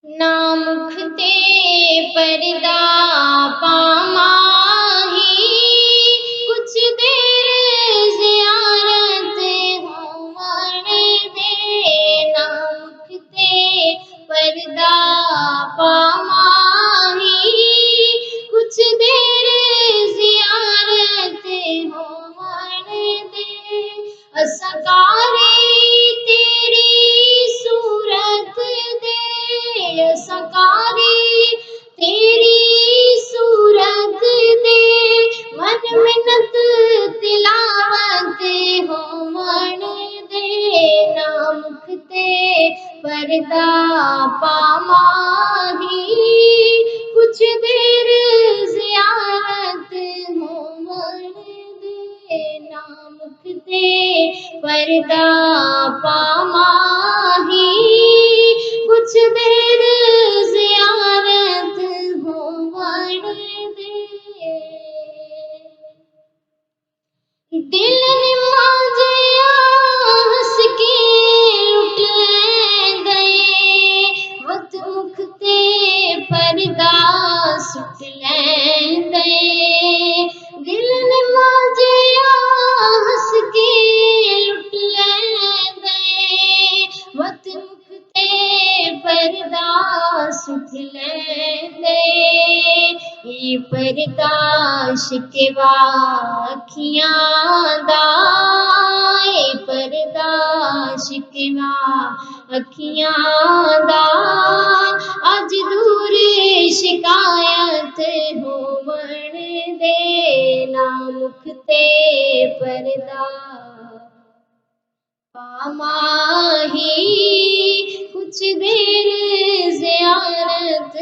ना मुख ते पर्दा पामाही, कुछ देर ज़ियारत होवण दे। ना मुख ते पर्दा पामाही, कुछ देर ज़ियारत होवण दे। असकारी तेरी सूरत दे, असकारी तेरी सूरत दे। मन मिन्नत तिलावत होवण दे। ना मुख ते पर्दा पामाही, कुछ देर ज़ियारत होवण दे। ना मुख ते पर्दा पामाही, कुछ देर ज़ियारत होवण दे। दिल निमाज़िया हंस के लुट लैंदे, वत मुख ते पर्दा सुट लैंदे। दिल निमाज़िया हंस के लुट लैंदे, वत मुख ते पर्दा सुट लैंदे। ये पर्दा शिकवा अखियां दा, ये पर्दा शिकवा अखियां दा। अज दूर शिकायत होवण दे। ना मुख ते पर्दा पामाही, कुछ देर ज़ियारत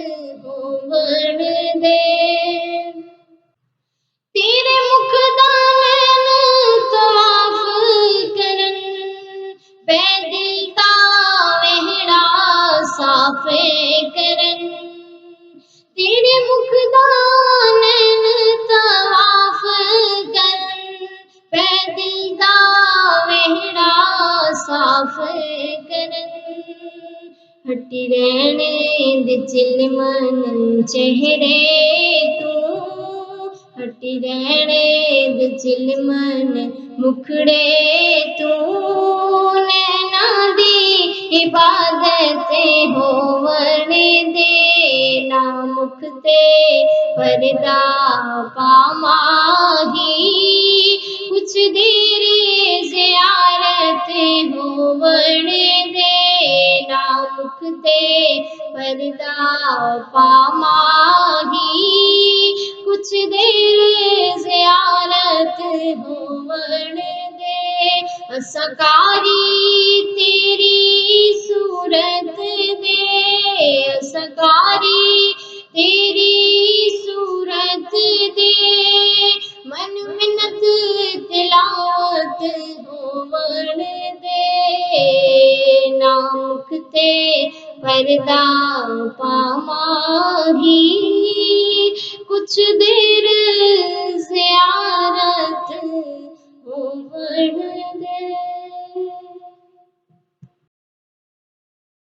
होवण दे। तेरे मुख दा नैन तवाफ करन, पैदिल दा वेहड़ा साफ करन। तेरे मुख दा नैन तवाफ करन, पैदिल दा वेहड़ा साफ करन। हटी रहने दे चिलमन चेहरे तू, हटी रहने दे चिलमन मुखड़े तू। नैना दी इबादत होवण दे। ना मुख ते पर्दा पामाही, कुछ देर ज़ियारत होवण दे। ना मुख ते पर्दा पामाही, कुछ देर ज़ियारत होवण दे। असकारी तेरी सूरत दे, असकारी तेरी सूरत दे। मन मिन्नत तिलावत होवण दे। ना मुख ते पर्दा पामाही, कुछ देर